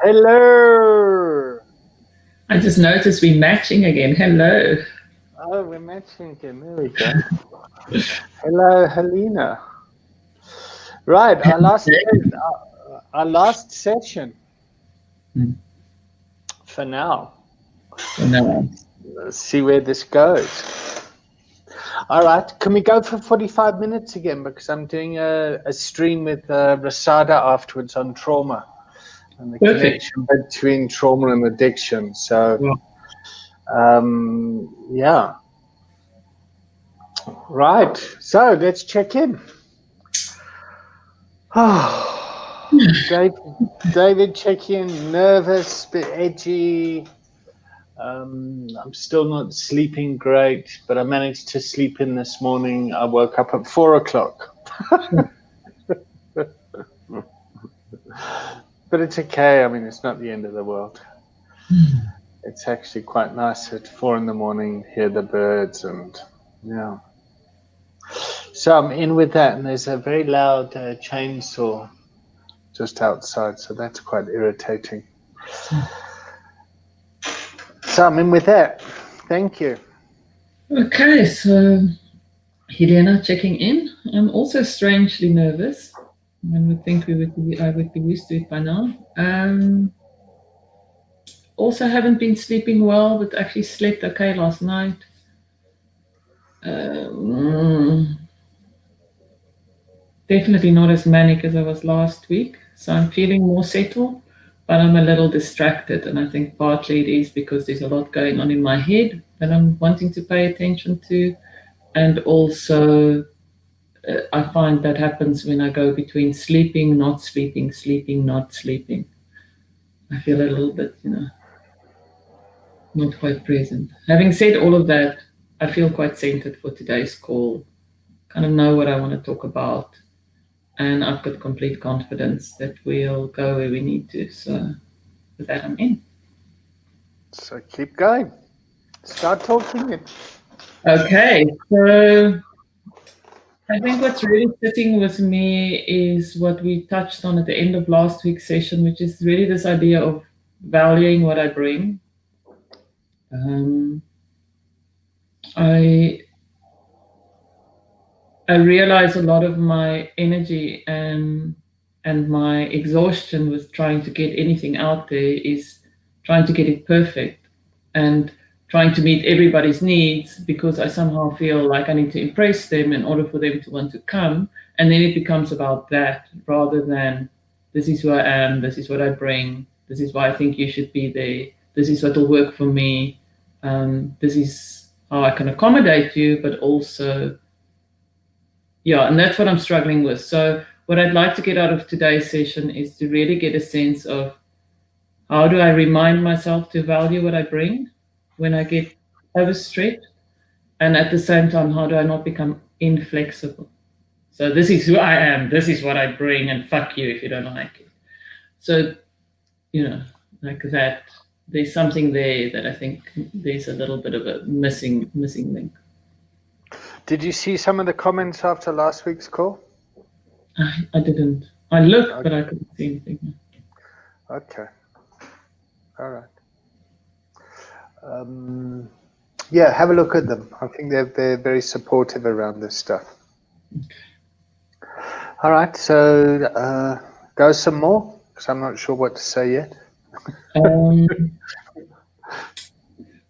Hello. I just noticed we're matching again. Hello. Oh, we're matching again. There we go. Hello, Helena. Right, our last session Hmm. for now. So no. Let's see where this goes. All right, can we go for 45 minutes again? Because I'm doing a stream with Rasada afterwards on trauma and the Perfect. connection between trauma and addiction. So, Well, yeah. Right, so let's check in. David, check in. Nervous, bit edgy. I'm still not sleeping great, but I managed to sleep in this morning. I woke up at 4 o'clock. But it's okay. I mean, it's not the end of the world. It's actually quite nice at 4 in the morning, hear the birds, and yeah. So I'm in with that, and there's a very loud chainsaw just outside, so that's quite irritating. So I'm in with that. Thank you. okay, so Helena checking in. I'm also strangely nervous. I would think I would be used to it by now. Also haven't been sleeping well, but actually slept okay last night. Um, Definitely not as manic as I was last week. So I'm feeling more settled, but I'm a little distracted. And I think partly it is because there's a lot going on in my head that I'm wanting to pay attention to. And also, I find that happens when I go between sleeping, not sleeping, sleeping, not sleeping. I feel a little bit, not quite present. Having said all of that, I feel quite centered for today's call. Kind of know what I want to talk about. And I've got complete confidence that we'll go where we need to. So with that, I'm in. So keep going. Start talking it. Okay, so I think what's really sitting with me is what we touched on at the end of last week's session, which is really this idea of valuing what I bring. Um, I I realize a lot of my energy and my exhaustion with trying to get anything out there is trying to get it perfect and trying to meet everybody's needs because I somehow feel like I need to impress them in order for them to want to come. And then it becomes about that rather than this is who I am, this is what I bring, this is why I think you should be there, this is what will work for me, this is how I can accommodate you, but also yeah, and that's what I'm struggling with. So, what I'd like to get out of today's session is to really get a sense of how do I remind myself to value what I bring when I get overstretched, and at the same time, how do I not become inflexible? So, this is who I am, this is what I bring, and fuck you if you don't like it. So, like that, there's something there that I think there's a little bit of a missing link. Did you see some of the comments after last week's call? I didn't. I looked, Okay. but I couldn't see anything. Okay. All right. Yeah, have a look at them. I think they're very supportive around this stuff. All right, so go some more because I'm not sure what to say yet. Um,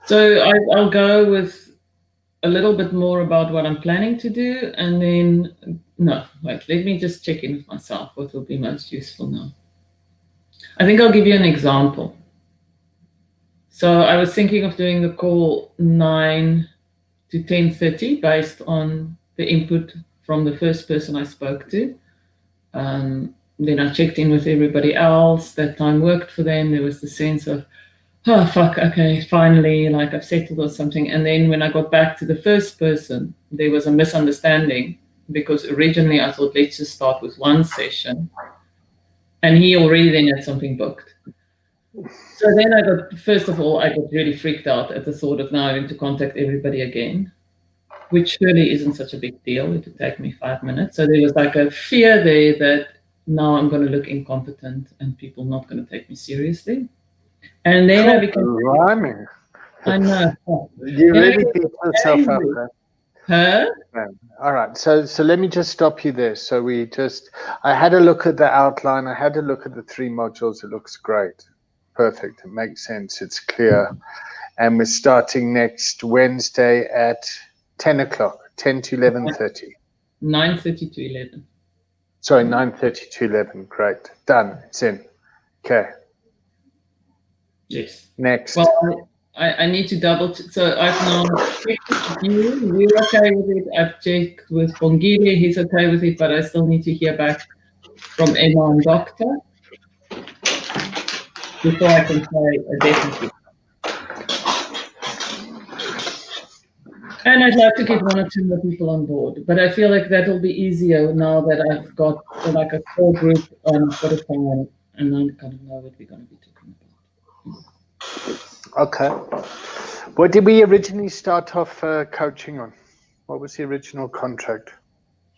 so I'll go with a little bit more about what I'm planning to do, and then no, wait. Let me just check in with myself. What will be most useful now? I think I'll give you an example. So I was thinking of doing the call 9 to 10:30 based on the input from the first person I spoke to. Then I checked in with everybody else. That time worked for them. There was the sense of, oh, fuck, okay, finally, like I've settled or something. And then when I got back to the first person, there was a misunderstanding because originally I thought, let's just start with one session. And he already then had something booked. So then first of all, I got really freaked out at the thought of now having to contact everybody again, which surely isn't such a big deal. It would take me 5 minutes. So there was like a fear there that now I'm going to look incompetent and people not going to take me seriously. And then I became rhyming. I know. You Then I really became beat yourself up. angry. Huh? Huh? All right. So let me just stop you there. So I had a look at the outline. I had a look at the 3 modules. It looks great. Perfect. It makes sense. It's clear. And we're starting next Wednesday at 10 o'clock, 10 to 11:30. 9:30 to 11. Sorry, 9:30 to 11. Great. Done. It's in. Okay. Yes. Next. Well, I need to so I've now checked with you. You're okay with it. I've checked with Bongile. He's okay with it, but I still need to hear back from Emma and Doctor before I can say definitely. And I'd like to get 1 or 2 more people on board, but I feel like that'll be easier now that I've got like a core group and I've got a plan, and I kind of know what we're going to be talking about. Okay. What did we originally start off coaching on? What was the original contract?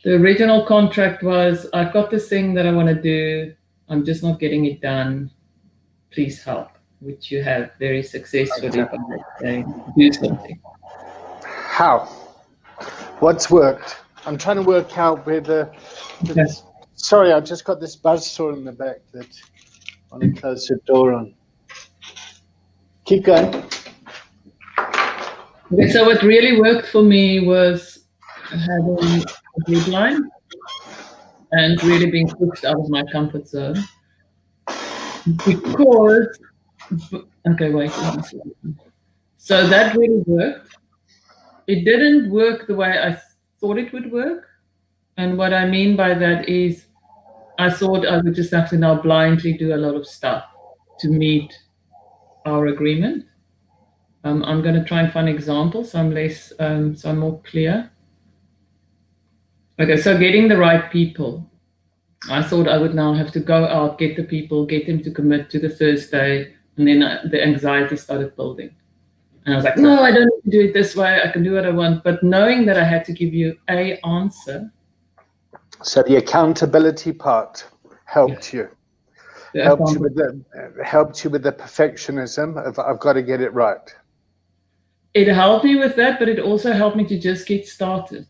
The original contract was, I've got this thing that I want to do. I'm just not getting it done. Please help, which you have very successfully by saying, do something. How? What's worked? I'm trying to work out whether. Okay. Sorry, I just got this buzzsaw in the back that I want to close the door on. Keep going. Okay, so what really worked for me was having a deadline and really being pushed out of my comfort zone. Because, okay, wait, let me see. So that really worked. It didn't work the way I thought it would work. And what I mean by that is, I thought I would just have to now blindly do a lot of stuff to meet our agreement. I'm going to try and find examples so I'm more clear. Okay, so getting the right people. I thought I would now have to go out, get the people, get them to commit to the Thursday, and then the anxiety started building. And I was like, no, I don't need to do it this way. I can do what I want. But knowing that I had to give you an answer. So the accountability part helped you. Helped you with the perfectionism of I've got to get it right. It helped me with that, but it also helped me to just get started.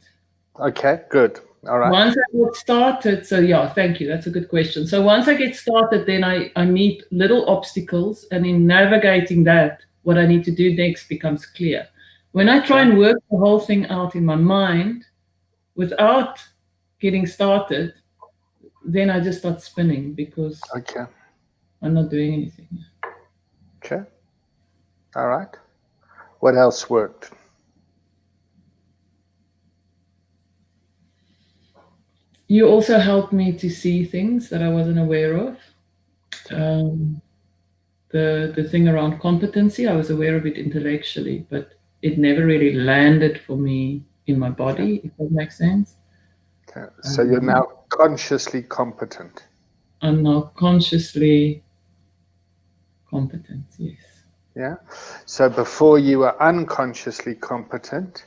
Okay, good. All right. Once I get started, so yeah, thank you. That's a good question. So once I get started, then I meet little obstacles, and in navigating that, what I need to do next becomes clear. When I try and work the whole thing out in my mind without getting started, then I just start spinning because I'm not doing anything. Okay. All right. What else worked? You also helped me to see things that I wasn't aware of. The thing around competency, I was aware of it intellectually, but it never really landed for me in my body, if that makes sense. Okay. So you're now consciously competent. I'm now consciously competent, yes. Yeah. So before you were unconsciously competent,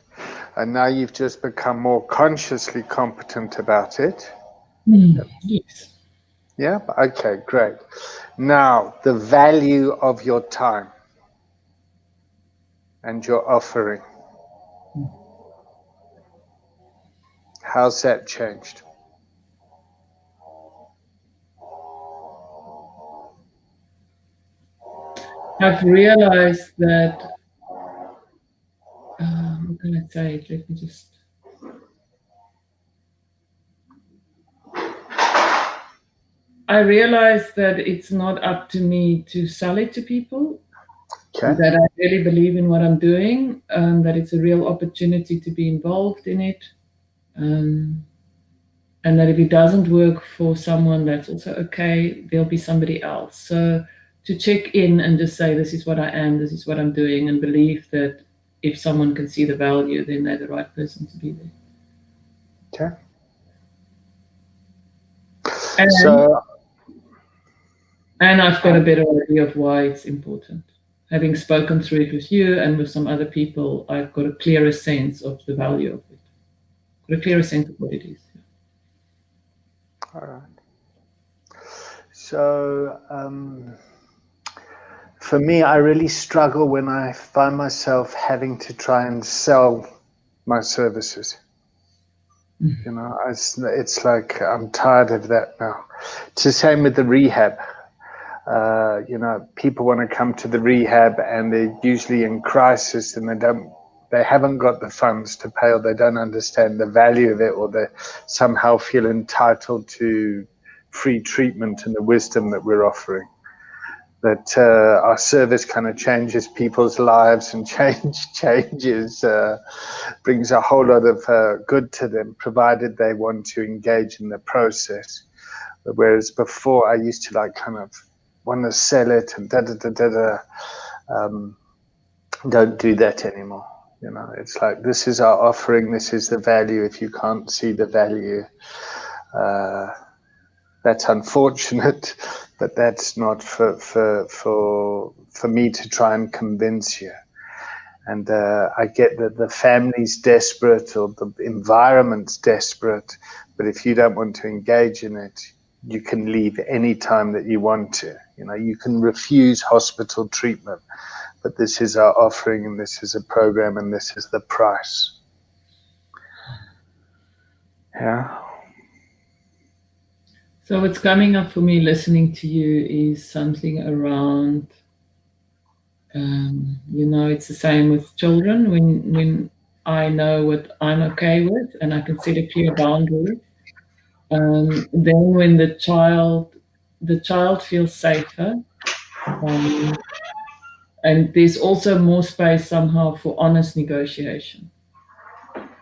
and now you've just become more consciously competent about it. Yes. Yeah. Okay, great. Now, the value of your time and your offering. How's that changed? I've realized that, how can I say it? Let me just. I realized that it's not up to me to sell it to people. Okay. That I really believe in what I'm doing, that it's a real opportunity to be involved in it, and that if it doesn't work for someone, that's also okay. There'll be somebody else. So to check in and just say, this is what I am, this is what I'm doing, and believe that if someone can see the value, then they're the right person to be there. Okay. And I've got a better idea of why it's important. Having spoken through it with you and with some other people, I've got a clearer sense of the value of it. Got a clearer sense of what it is. All right. So for me, I really struggle when I find myself having to try and sell my services. You know, it's like I'm tired of that now. It's the same with the rehab. You know, people want to come to the rehab and they're usually in crisis and they haven't got the funds to pay, or they don't understand the value of it, or they somehow feel entitled to free treatment and the wisdom that we're offering. That our service kind of changes people's lives and changes, brings a whole lot of good to them, provided they want to engage in the process. Whereas before, I used to like kind of want to sell it and don't do that anymore. You know, it's like, this is our offering, this is the value. If you can't see the value, that's unfortunate, but that's not for me to try and convince you. And I get that the family's desperate or the environment's desperate, but if you don't want to engage in it, you can leave any time that you want to. You know, you can refuse hospital treatment, but this is our offering, and this is a program, and this is the price. Yeah. So what's coming up for me listening to you is something around, it's the same with children. When I know what I'm okay with and I can set a clear boundary, then when the child feels safer, um, and there's also more space somehow for honest negotiation.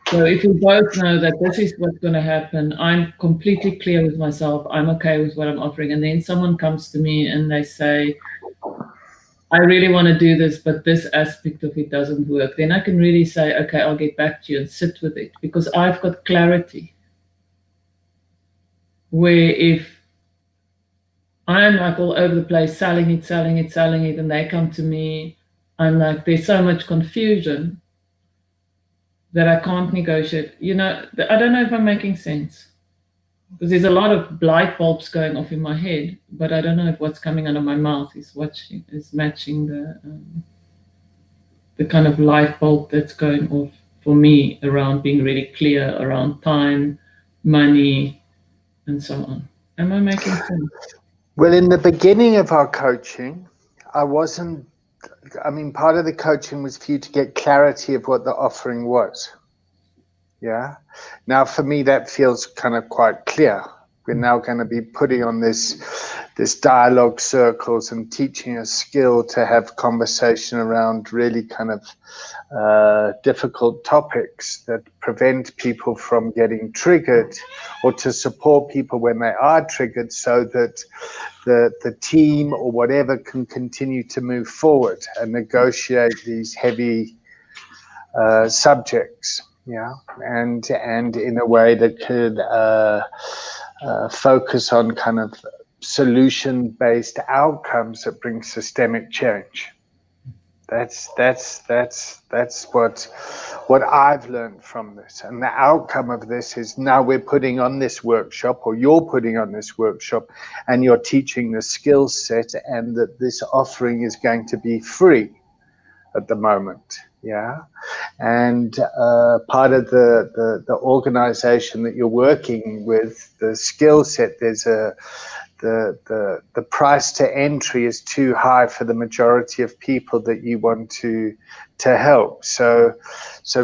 So if we both know that this is what's going to happen, I'm completely clear with myself, I'm okay with what I'm offering, and then someone comes to me and they say, I really want to do this, but this aspect of it doesn't work, then I can really say, okay, I'll get back to you and sit with it, because I've got clarity. Where if I'm like all over the place, selling it, and they come to me, I'm like, there's so much confusion that I can't negotiate. I don't know if I'm making sense, because there's a lot of light bulbs going off in my head, but I don't know if what's coming out of my mouth is matching the kind of light bulb that's going off for me around being really clear around time, money, and so on. Am I making sense? Well, in the beginning of our coaching, part of the coaching was for you to get clarity of what the offering was. Yeah. Now, for me, that feels kind of quite clear. We're now going to be putting on this dialogue circles and teaching a skill to have conversation around really kind of difficult topics that prevent people from getting triggered, or to support people when they are triggered, so that the team or whatever can continue to move forward and negotiate these heavy subjects. Yeah, and in a way that could focus on kind of solution-based outcomes that bring systemic change. That's what I've learned from this, and the outcome of this is now we're putting on this workshop, or you're putting on this workshop, and you're teaching the skill set, and that this offering is going to be free at the moment. Yeah. And part of the organization that you're working with, the skill set, there's the price to entry is too high for the majority of people that you want to help. So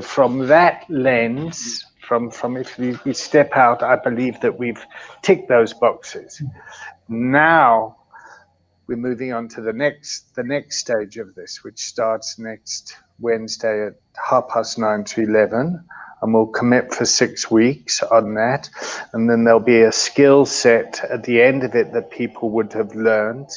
from that lens, from if we step out, I believe that we've ticked those boxes. Now we're moving on to the next stage of this, which starts next Wednesday at 9:30 to 11, and we'll commit for 6 weeks on that. And then there'll be a skill set at the end of it that people would have learned.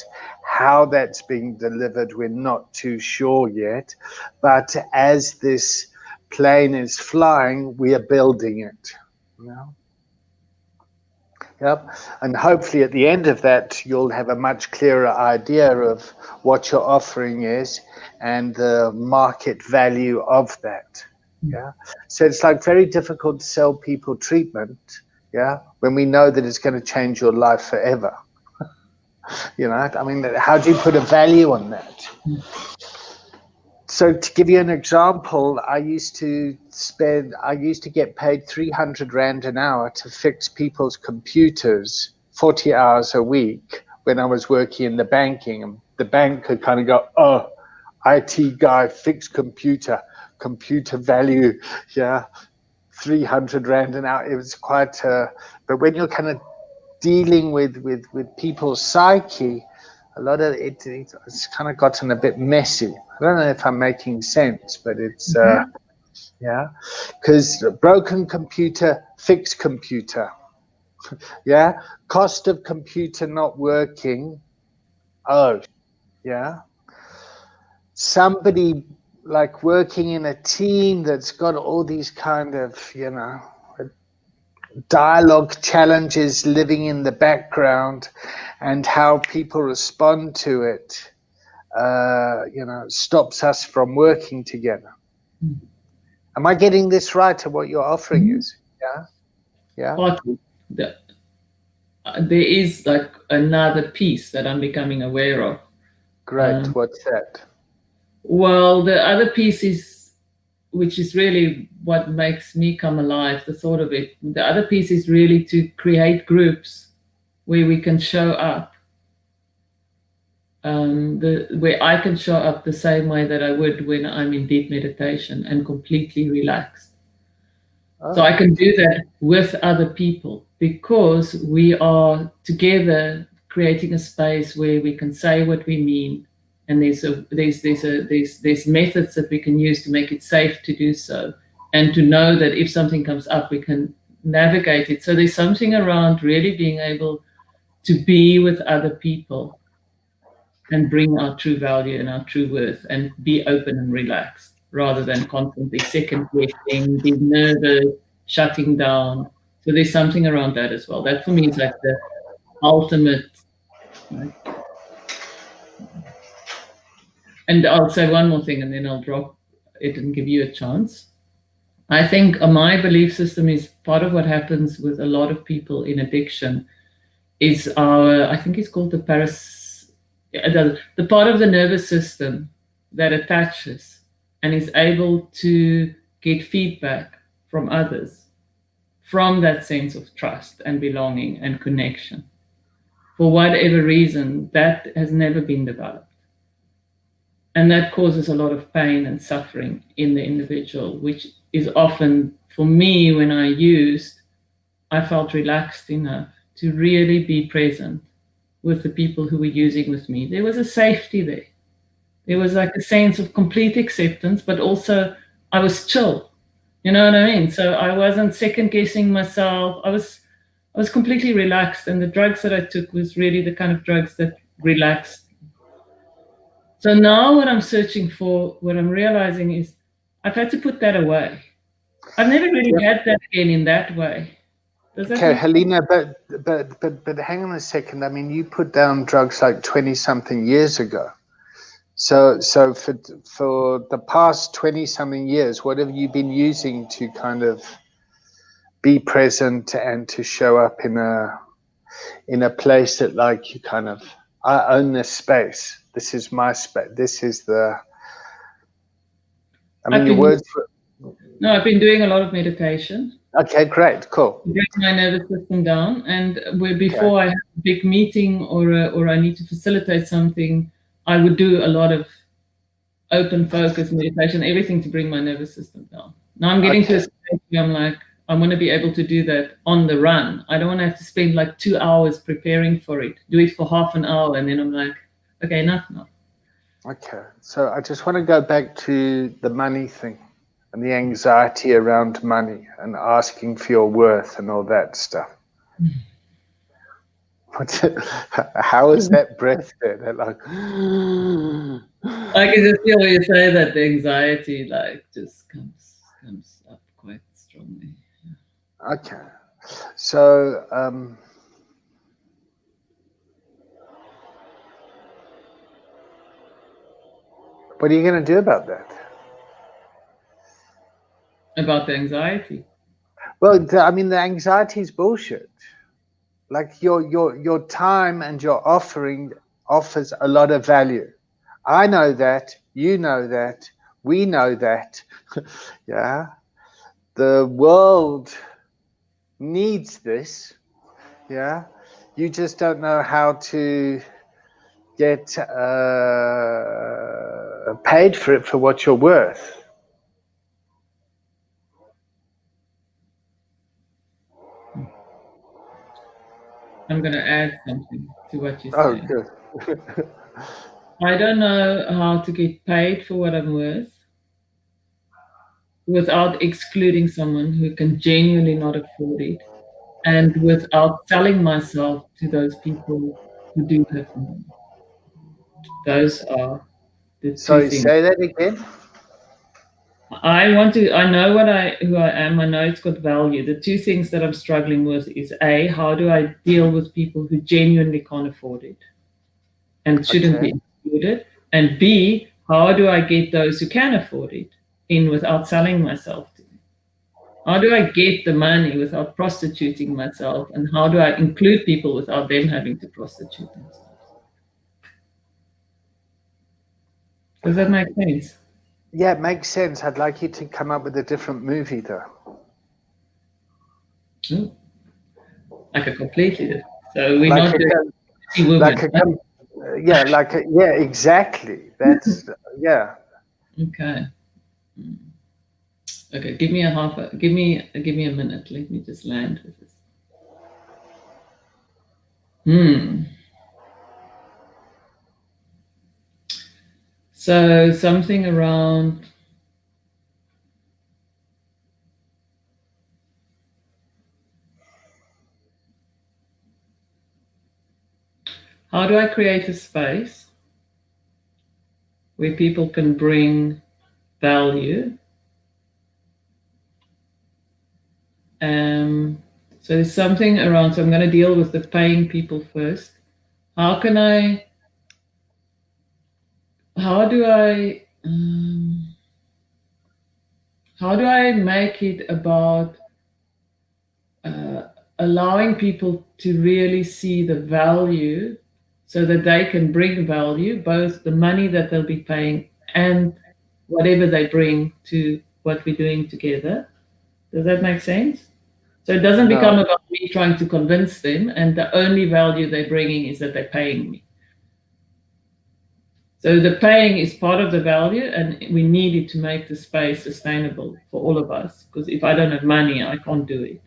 How that's being delivered, we're not too sure yet. But as this plane is flying, we are building it. You know? Yep. And hopefully at the end of that, you'll have a much clearer idea of what your offering is and the market value of that. Yeah. So it's like very difficult to sell people treatment. Yeah. When we know that it's going to change your life forever. You know, I mean, how do you put a value on that? So to give you an example, I used to get paid 300 Rand an hour to fix people's computers 40 hours a week when I was working in the banking. And the bank could kind of go, oh, IT guy, fix computer value, yeah, 300 Rand an hour. It was quite, but when you're kind of dealing with people's psyche, a lot of it's kind of gotten a bit messy. I don't know if I'm making sense, but it's yeah, because broken computer, fixed computer, yeah, cost of computer not working. Oh, yeah, somebody like working in a team that's got all these kind of dialogue challenges living in the background, and how people respond to it, stops us from working together. Am I getting this right to what you're offering is? Yeah. Yeah. But there is like another piece that I'm becoming aware of. Great. What's that? Well, the other piece is, which is really what makes me come alive, the thought of it. The other piece is really to create groups where we can show up, where I can show up the same way that I would when I'm in deep meditation and completely relaxed. So I can do that with other people because we are together creating a space where we can say what we mean, and there's methods that we can use to make it safe to do so, and to know that if something comes up, we can navigate it. So there's something around really being able to be with other people and bring our true value and our true worth and be open and relaxed rather than constantly second guessing, being nervous, shutting down. So there's something around that as well. That for me is like the ultimate. Right? And I'll say one more thing and then I'll drop it and give you a chance. I think my belief system is part of what happens with a lot of people in addiction is I think it's called the part of the nervous system that attaches and is able to get feedback from others from that sense of trust and belonging and connection. For whatever reason, that has never been developed. And that causes a lot of pain and suffering in the individual, which is often, for me, when I used, I felt relaxed enough to really be present with the people who were using with me. There was a safety there. There was like a sense of complete acceptance, but also I was chill. You know what I mean? So I wasn't second guessing myself. I was completely relaxed, and the drugs that I took was really the kind of drugs that relaxed. So now what I'm searching for, what I'm realizing is I've had to put that away. I've never really had that again in that way. Does that Okay, make sense? Helena, but hang on a second. I mean, you put down drugs like 20 something years ago. So for the past 20 something years, what have you been using to kind of be present and to show up in a place that like you kind of, I own this space. This is my space. This is your words. I've been doing a lot of meditation. Okay, great, cool. Bring my nervous system down, and before I have a big meeting or I need to facilitate something, I would do a lot of open focus meditation, everything to bring my nervous system down. Now I'm getting to a stage where I'm like, I want to be able to do that on the run. I don't want to have to spend like 2 hours preparing for it. Do it for half an hour, and then I'm like, okay, enough now. Okay, so I just want to go back to the money thing and the anxiety around money and asking for your worth and all that stuff. How is that breath there? That like, I can just feel when you say that the anxiety like just comes up quite strongly. okay, so what are you going to do about that? About the anxiety? Well, I mean, the anxiety is bullshit. Like your time and your offering offers a lot of value. I know that, you know that, we know that. Yeah. The world needs this. Yeah. You just don't know how to get paid for it for what you're worth. I'm going to add something to what you Oh, say. good. I don't know how to get paid for what I'm worth without excluding someone who can genuinely not afford it, and without selling myself to those people who do have money. Those are the two Sorry, things. say that again. I know who I am. I know it's got value. The two things that I'm struggling with is A, how do I deal with people who genuinely can't afford it and shouldn't Okay. be included? And B, how do I get those who can afford it in without selling myself to them? How do I get the money without prostituting myself? And how do I include people without them having to prostitute themselves? Does that make sense? Yeah, it makes sense. I'd like you to come up with a different movie, though. Ooh, like a completely different. So we're Like not a, doing com- Pretty like Woman. a, com- yeah, yeah, exactly. That's yeah. Okay. Okay, give me a minute. Let me just land with this. So something around how do I create a space where people can bring value? Um, so there's something around. So I'm going to deal with the paying people first. How can I? How do I? How do I make it about allowing people to really see the value so that they can bring value, both the money that they'll be paying and whatever they bring to what we're doing together. Does that make sense? So it doesn't become No, about me trying to convince them, and the only value they're bringing is that they're paying me. So the paying is part of the value, and we need it to make the space sustainable for all of us. Because if I don't have money, I can't do it,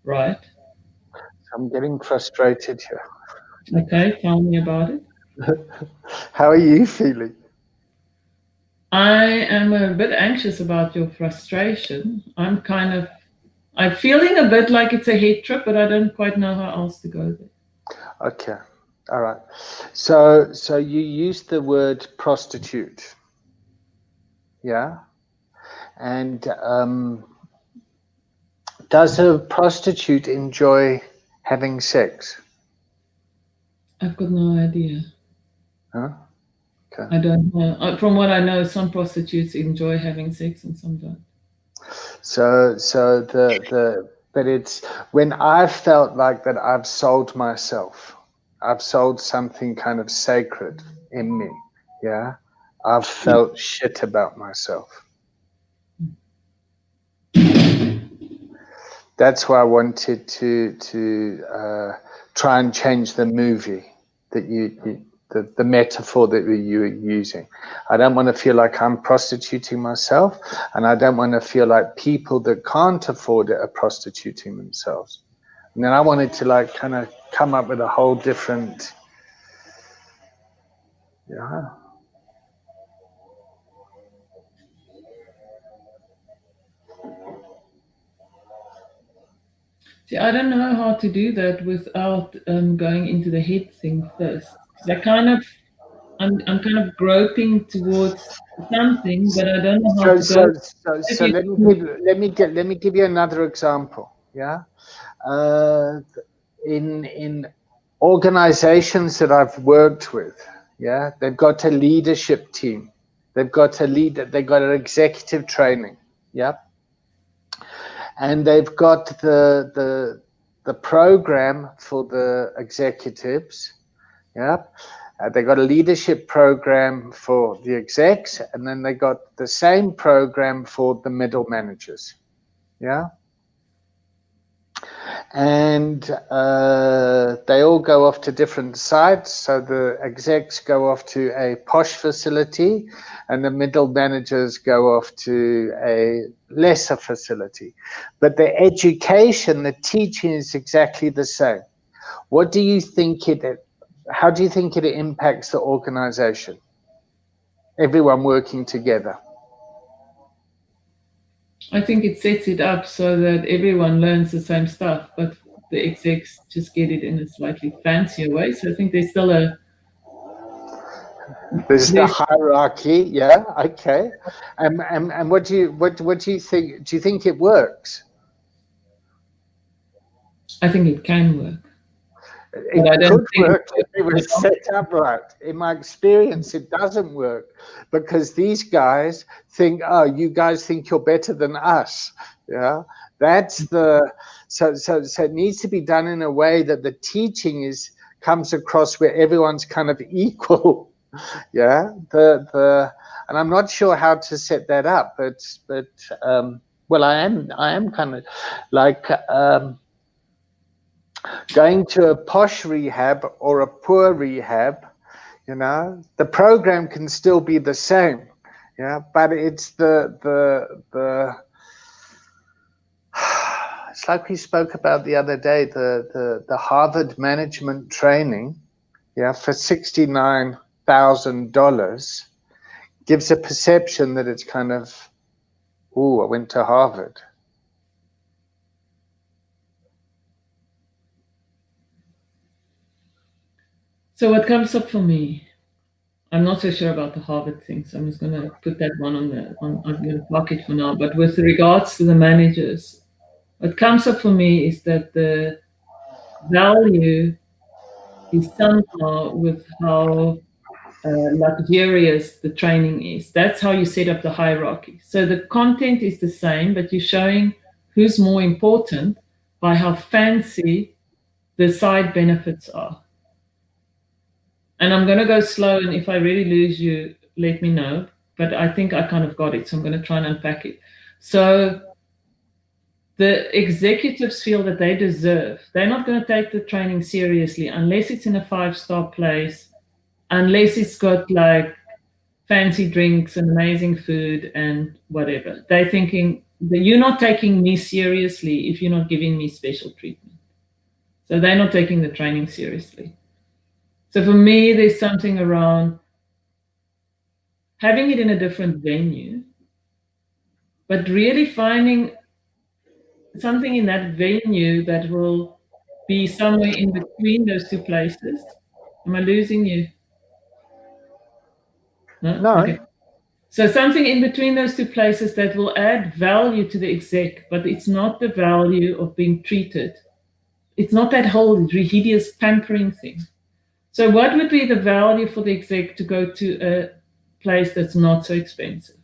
right? I'm getting frustrated here. Okay, tell me about it. How are you feeling? I am a bit anxious about your frustration. I'm feeling a bit like it's a head trip, but I don't quite know how else to go there. Okay, all right. So you used the word prostitute, yeah, and does a prostitute enjoy having sex? I've got no idea. Huh? Okay. I don't know. From what I know, some prostitutes enjoy having sex and some don't. So but it's when I felt like that I've sold myself. I've sold something kind of sacred in me. Yeah. I've felt shit about myself. That's why I wanted to try and change the movie that the metaphor that you were using. I don't want to feel like I'm prostituting myself, and I don't want to feel like people that can't afford it are prostituting themselves. And then I wanted to like kind of come up with a whole different, yeah. See, I don't know how to do that without going into the head thing first. Because I'm kind of groping towards something, but I don't know how So to go. so so let me give you another example. Yeah. Uh, in organizations that I've worked with, yeah, they've got a leadership team. They've got a leader. They've got an executive training. Yeah, and they've got the the program for the executives. Yeah. They got a leadership program for the execs, and then they got the same program for the middle managers. Yeah. And they all go off to different sites. So the execs go off to a posh facility, and the middle managers go off to a lesser facility. But the education, the teaching is exactly the same. What do you think how do you think it impacts the organization? Everyone working together. I think it sets it up so that everyone learns the same stuff, but the execs just get it in a slightly fancier way. So I think there's still there's the hierarchy. Yeah. Okay. And what do you think? Do you think it works? I think it can work. It could work if it was set up right. In my experience, it doesn't work because these guys think, oh, you guys think you're better than us. Yeah, that's so it needs to be done in a way that the teaching comes across where everyone's kind of equal. Yeah, and I'm not sure how to set that up, but well, I am kind of like. Going to a posh rehab or a poor rehab, the program can still be the same, but it's it's like we spoke about the other day, the Harvard management training, for $69,000 gives a perception that it's kind of, I went to Harvard. So what comes up for me, I'm not so sure about the Harvard thing, so I'm just going to put that one I'm going to block it for now. But with regards to the managers, what comes up for me is that the value is somehow with how luxurious the training is. That's how you set up the hierarchy. So the content is the same, but you're showing who's more important by how fancy the side benefits are. And I'm going to go slow, and if I really lose you, let me know. But I think I kind of got it, so I'm going to try and unpack it. So the executives feel that they deserve. They're not going to take the training seriously unless it's in a 5-star place, unless it's got like fancy drinks and amazing food and whatever. They're thinking that you're not taking me seriously if you're not giving me special treatment. So they're not taking the training seriously. So for me, there's something around having it in a different venue, but really finding something in that venue that will be somewhere in between those two places. Am I losing you? No? Okay. So something in between those two places that will add value to the exec, but it's not the value of being treated. It's not that whole hideous pampering thing. So what would be the value for the exec to go to a place that's not so expensive?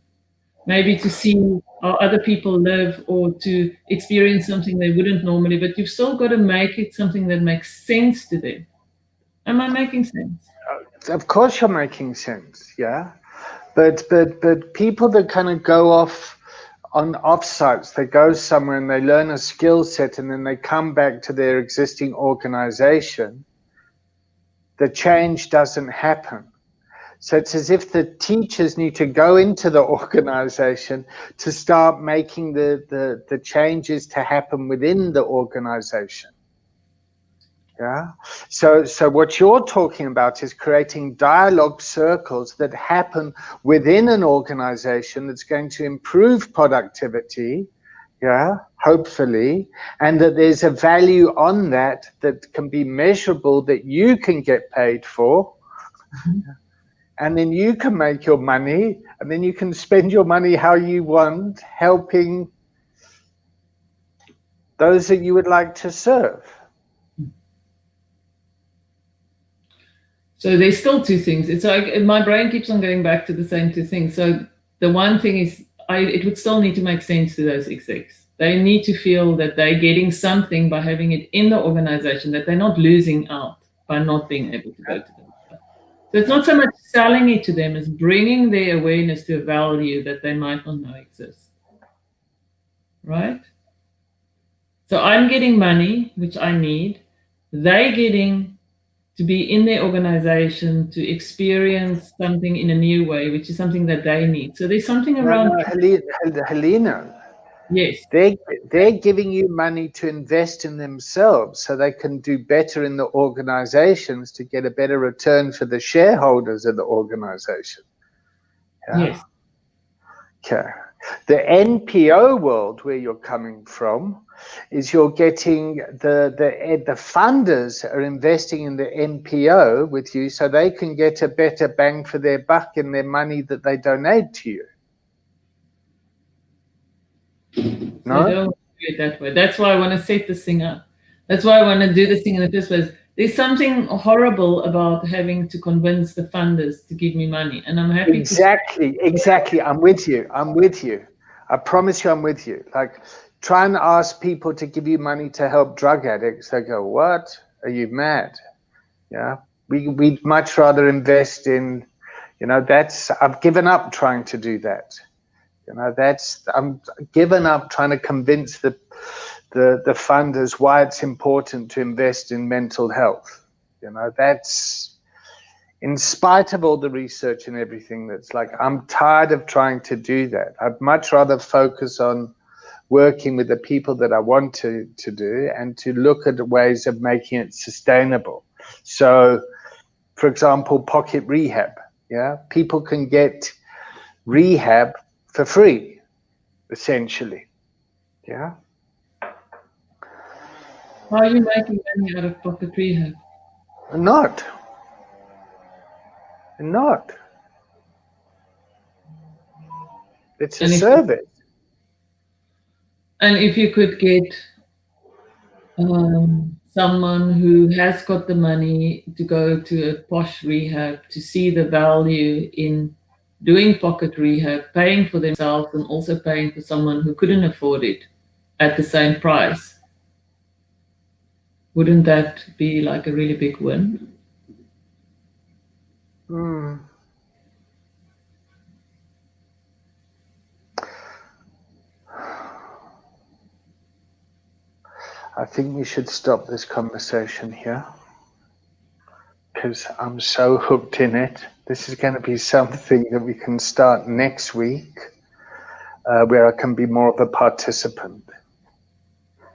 Maybe to see how other people live or to experience something they wouldn't normally, but you've still got to make it something that makes sense to them. Am I making sense? Of course you're making sense, yeah. But people that kind of go off on offsites, they go somewhere and they learn a skill set and then they come back to their existing organization, the change doesn't happen. So it's as if the teachers need to go into the organization to start making the changes to happen within the organization. Yeah. So what you're talking about is creating dialogue circles that happen within an organization that's going to improve productivity, hopefully, and that there's a value on that can be measurable, that you can get paid for. Mm-hmm. And then you can make your money, and then you can spend your money how you want, helping those that you would like to serve. So there's still two things. It's like my brain keeps on going back to the same two things. So the one thing is, it would still need to make sense to those execs. They need to feel that they're getting something by having it in the organization, that they're not losing out by not being able to go to them. So it's not so much selling it to them as bringing their awareness to a value that they might not know exists. Right? So I'm getting money, which I need. They're getting to be in their organization, to experience something in a new way, which is something that they need. So there's something around. No, Helena, Yes. they're giving you money to invest in themselves so they can do better in the organizations to get a better return for the shareholders of the organization. Yeah? Yes. Okay. The NPO world where you're coming from is you're getting the funders are investing in the NPO with you so they can get a better bang for their buck in their money that they donate to you. So I don't want to do it that way. That's why I want to set this thing up. That's why I want to do this thing in the first place. There's something horrible about having to convince the funders to give me money, and I'm happy Exactly. I'm with you. I promise you I'm with you. Like, try and ask people to give you money to help drug addicts. They go, what? Are you mad? Yeah. We'd much rather invest in, I've given up trying to do that. I'm given up trying to convince the funders why it's important to invest in mental health. That's in spite of all the research and everything. That's like, I'm tired of trying to do that. I'd much rather focus on working with the people that I want to do and to look at ways of making it sustainable. So, for example, pocket rehab. Yeah, people can get rehab for free, essentially. Yeah. How are you making money out of pocket rehab? Not. It's a service. And if you could get someone who has got the money to go to a posh rehab to see the value in doing pocket rehab, paying for themselves and also paying for someone who couldn't afford it at the same price, wouldn't that be like a really big win? I think we should stop this conversation here because I'm so hooked in it. This is going to be something that we can start next week, where I can be more of a participant.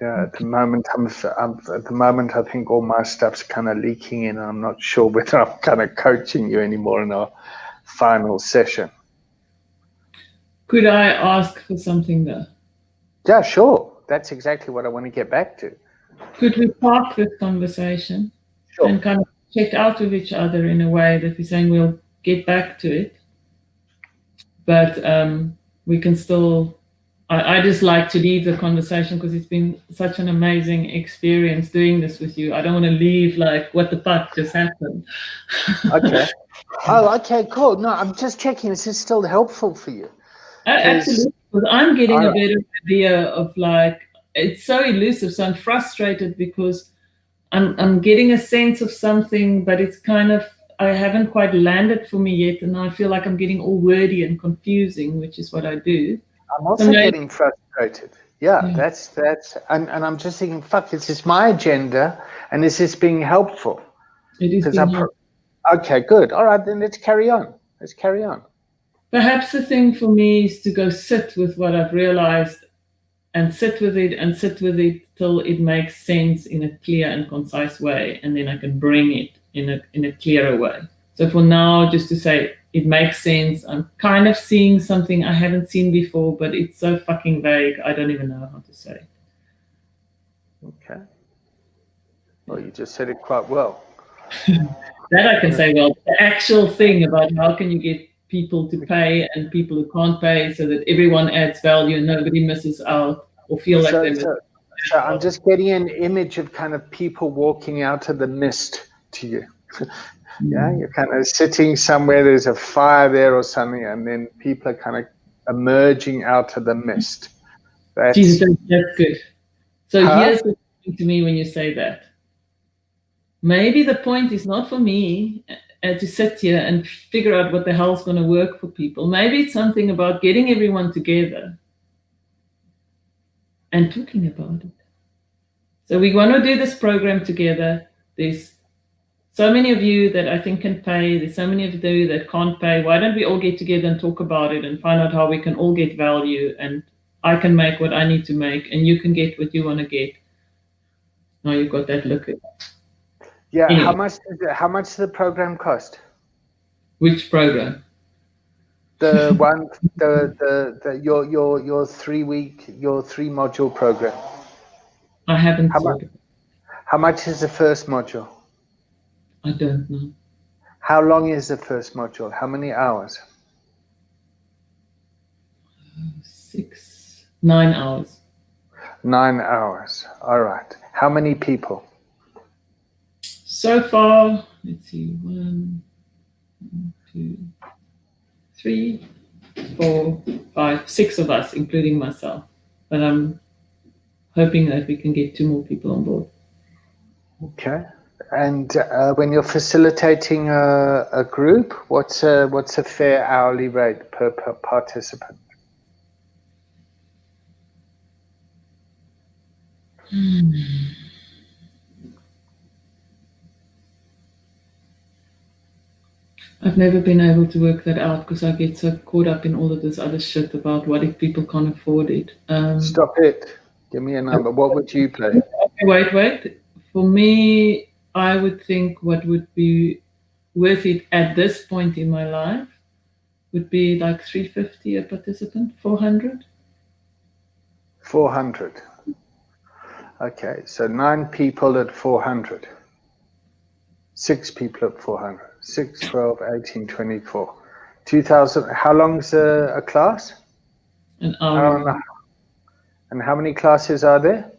Yeah, at the moment, I think all my stuff's kind of leaking in, and I'm not sure whether I'm kind of coaching you anymore in our final session. Could I ask for something though? Yeah, sure. That's exactly what I want to get back to. Could we park this conversation and kind of check out with each other in a way that we're saying we'll get back to it, but we can still. I just like to leave the conversation because it's been such an amazing experience doing this with you. I don't want to leave like, what the fuck just happened? Okay. Oh, okay, cool. No, I'm just checking. Is this still helpful for you? Absolutely. Because I'm getting a better idea of like, it's so elusive. So I'm frustrated because I'm getting a sense of something, but it's kind of, I haven't quite landed for me yet. And I feel like I'm getting all wordy and confusing, which is what I do. I'm also getting frustrated. Yeah, that's and I'm just thinking, fuck, is this my agenda and is this being helpful? It is being helpful. Okay, good. All right, then let's carry on. Perhaps the thing for me is to go sit with what I've realized and sit with it till it makes sense in a clear and concise way, and then I can bring it in a clearer way. So for now, just to say it makes sense. I'm kind of seeing something I haven't seen before, but it's so fucking vague. I don't even know how to say it. Okay. Well, you just said it quite well. That I can say well. The actual thing about how can you get people to pay and people who can't pay so that everyone adds value and nobody misses out or feel like they miss out. So I'm just getting an image of kind of people walking out of the mist to you. Yeah, you're kind of sitting somewhere, there's a fire there or something, and then people are kind of emerging out of the mist. Jesus, That's that's good. So huh? here's the thing to me when you say that. Maybe the point is not for me to sit here and figure out what the hell's going to work for people. Maybe it's something about getting everyone together and talking about it. So we want to do this program together. There's so many of you that I think can pay. There's so many of you that can't pay. Why don't we all get together and talk about it and find out how we can all get value, and I can make what I need to make and you can get what you want to get. Now you've got that look at. Yeah. Anyway, How much does the program cost? which program? The one, your 3-week, your 3-module program. I haven't How much? thought of it. How much is the first module? I don't know. How long is the first module? How many hours? 9 hours. 9 hours. All right. How many people? So far, let's see, 1, 2, 3, 4, 5, 6 of us, including myself. But I'm hoping that we can get 2 more people on board. Okay. And when you're facilitating a group, what's a fair hourly rate per participant? I've never been able to work that out because I get so caught up in all of this other shit about what if people can't afford it. Stop it. Give me a number. What would you pay? Okay, wait. For me, I would think what would be worth it at this point in my life would be like 350 a participant, 400. 400. Okay, so 9 people at 400. 6 people at 400. 6, 12, 18, 24. 2,000. How long's a class? An hour. And how many classes are there?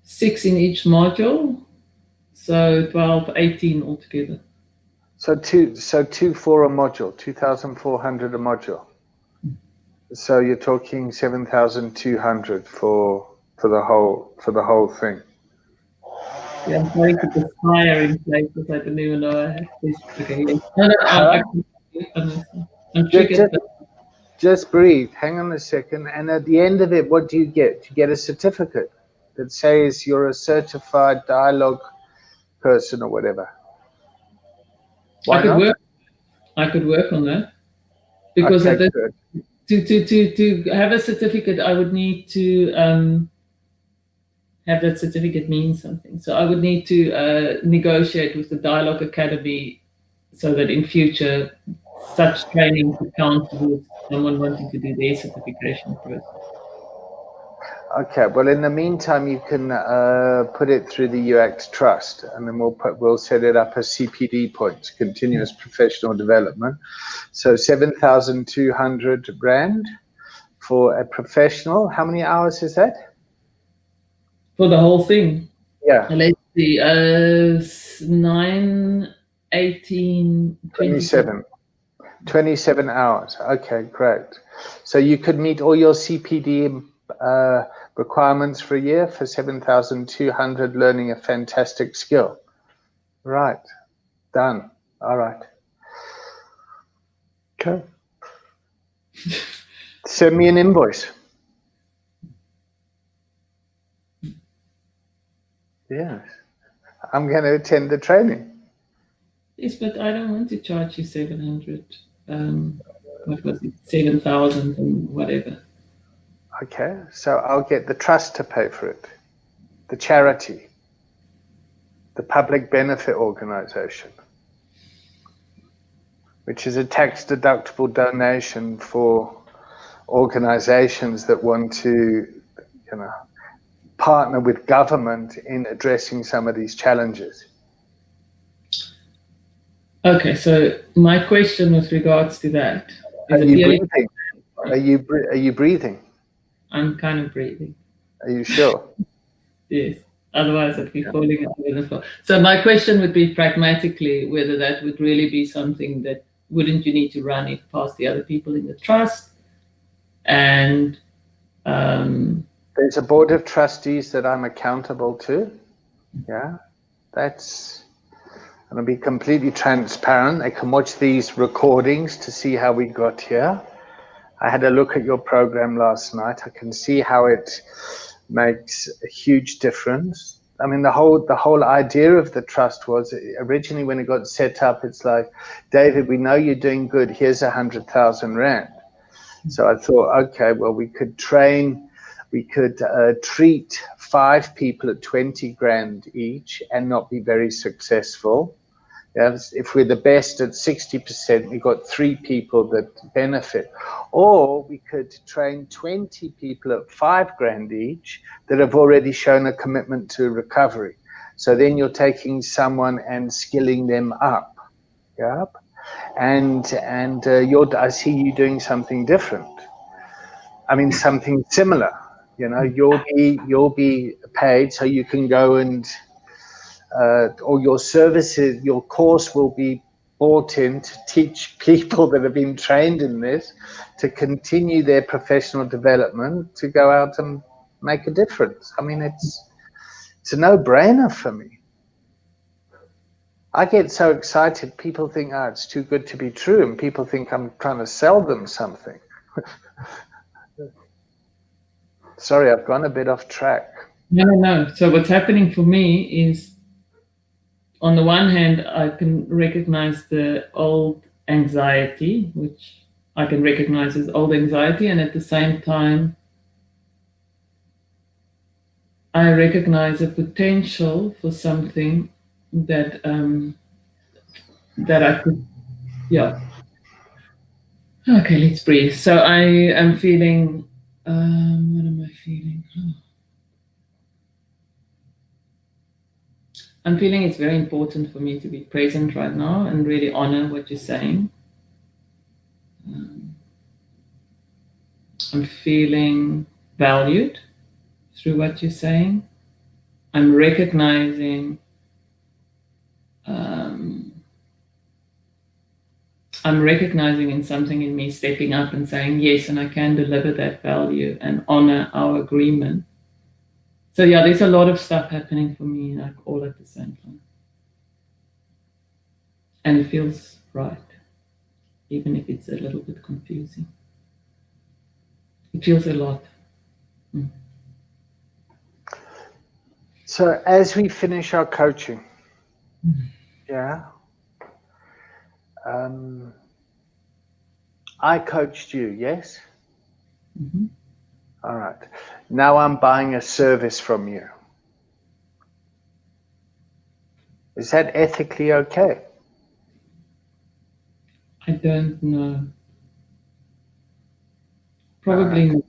6 in each module, so 12, 18 altogether. So two for a module, 2,400 a module. So you're talking 7,200 for the whole thing. Yeah, I'm trying to perspire in places I don't even know I have this. Okay, yeah. I'm triggered. Just breathe. Hang on a second. And at the end of it, what do you get? You get a certificate that says you're a certified dialogue person or whatever. Why not? I could work on that because Okay, to have a certificate, I would need to have that certificate mean something. So I would need to negotiate with the Dialogue Academy so that in future such training could count towards someone wanting to do their certification process. Okay. Well, in the meantime, you can put it through the UX Trust, and then we'll set it up as CPD points, continuous professional development. So 7,200 rand for a professional. How many hours is that? For the whole thing? Yeah. Let's see, 9, 18, 27. 27 hours. Okay, great. So you could meet all your CPD requirements for a year for 7,200, learning a fantastic skill. Right. Done. All right. Okay. Send me an invoice. Yes. I'm going to attend the training. Yes, but I don't want to charge you 700. What was it? 7,000 and whatever. Okay. So I'll get the trust to pay for it. The charity. The public benefit organization, which is a tax-deductible donation for organizations that want to, partner with government in addressing some of these challenges. Okay, so my question with regards to that is: Are you breathing? Are you breathing? I'm kind of breathing. Are you sure? Yes. Otherwise, I'd be falling over the floor. So my question would be pragmatically whether that would really be something that wouldn't you need to run it past the other people in the trust, and There's a board of trustees that I'm accountable to. Yeah, that's going to be completely transparent. They can watch these recordings to see how we got here. I had a look at your program last night. I can see how it makes a huge difference. I mean, the whole idea of the trust was originally when it got set up, it's like, David, we know you're doing good. Here's 100,000 rand. So I thought, okay, well, we could treat 5 people at 20 grand each and not be very successful. Yes, if we're the best at 60%, we've got 3 people that benefit. Or we could train 20 people at 5 grand each that have already shown a commitment to recovery. So then you're taking someone and skilling them up. Yep. And I see you doing something different. I mean, something similar. You know, you'll be paid so you can go and or your services, your course will be bought in to teach people that have been trained in this to continue their professional development to go out and make a difference. I mean, it's a no-brainer for me. I get so excited. People think, oh, it's too good to be true, and people think I'm trying to sell them something. Sorry, I've gone a bit off track. No. So what's happening for me is, on the one hand, I can recognize the old anxiety, which I can recognize as old anxiety, and at the same time, I recognize a potential for something that that I could, yeah. Okay, let's breathe. So I am feeling. What am I feeling? I'm feeling it's very important for me to be present right now and really honor what you're saying. I'm feeling valued through what you're saying. I'm recognizing. I'm recognizing in something in me stepping up and saying yes, and I can deliver that value and honor our agreement. So yeah, there's a lot of stuff happening for me, like all at the same time, and it feels right, even if it's a little bit confusing. It feels a lot. So as we finish our coaching, yeah, I coached you, yes? Mm-hmm. All right. Now I'm buying a service from you. Is that ethically okay? I don't know. Probably not,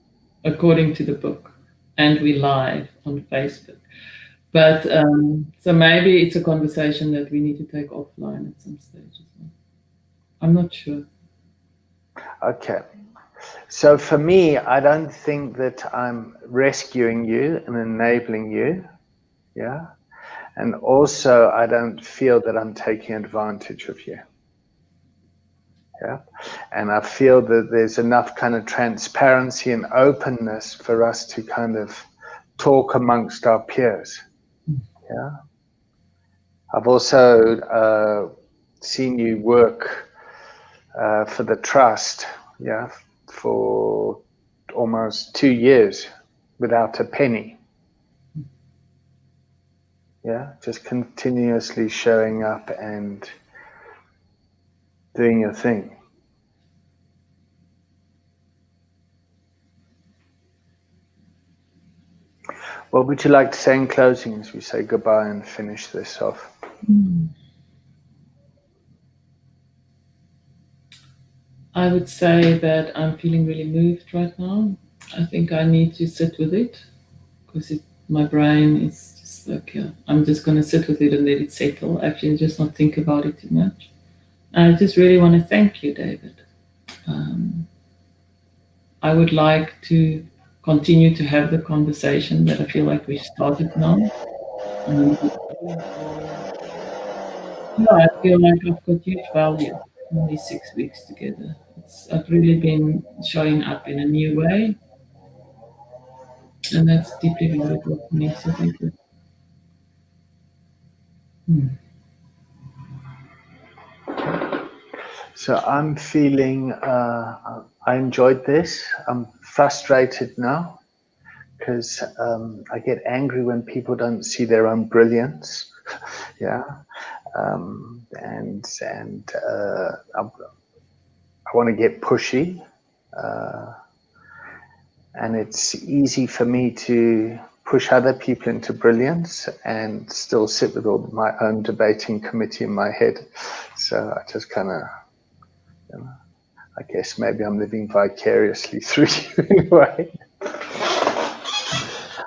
according to the book, and we live on Facebook. But so maybe it's a conversation that we need to take offline at some stage as well. I'm not sure. Okay. So for me, I don't think that I'm rescuing you and enabling you. Yeah. And also, I don't feel that I'm taking advantage of you. Yeah. And I feel that there's enough kind of transparency and openness for us to kind of talk amongst our peers. Yeah. I've also seen you work for the trust, yeah, for almost 2 years without a penny. Yeah, just continuously showing up and doing your thing. What would you like to say in closing as we say goodbye and finish this off? I would say that I'm feeling really moved right now. I think I need to sit with it because my brain is just like, yeah, I'm just going to sit with it and let it settle. Actually, just not think about it too much. I just really want to thank you, David. I would like to continue to have the conversation that I feel like we started now. Yeah, I feel like I've got huge value in these 6 weeks together. I've really been showing up in a new way. And that's deeply valuable for me. So thank you. So I'm feeling I enjoyed this. I'm frustrated now because I get angry when people don't see their own brilliance. Yeah, and I want to get pushy, and it's easy for me to push other people into brilliance and still sit with all my own debating committee in my head. So I just kind of, you know, I guess maybe I'm living vicariously through you in a way.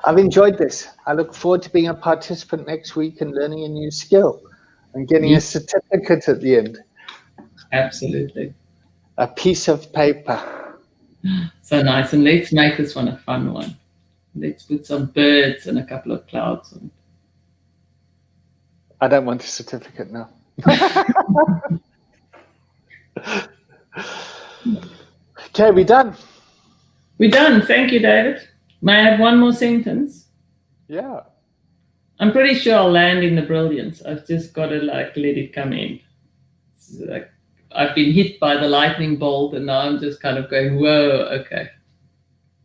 I've enjoyed this. I look forward to being a participant next week and learning a new skill and getting a certificate at the end. Absolutely. A piece of paper. So nice. And let's make this one a fun one. Let's put some birds and a couple of clouds on. I don't want a certificate now. Okay, we're done. We're done. Thank you, David. May I have one more sentence? Yeah. I'm pretty sure I'll land in the brilliance. I've just got to let it come in. It's like I've been hit by the lightning bolt, and now I'm just kind of going, whoa, okay.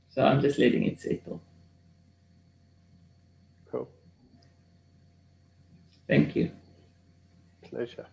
So I'm just letting it settle. Cool. Thank you. Pleasure.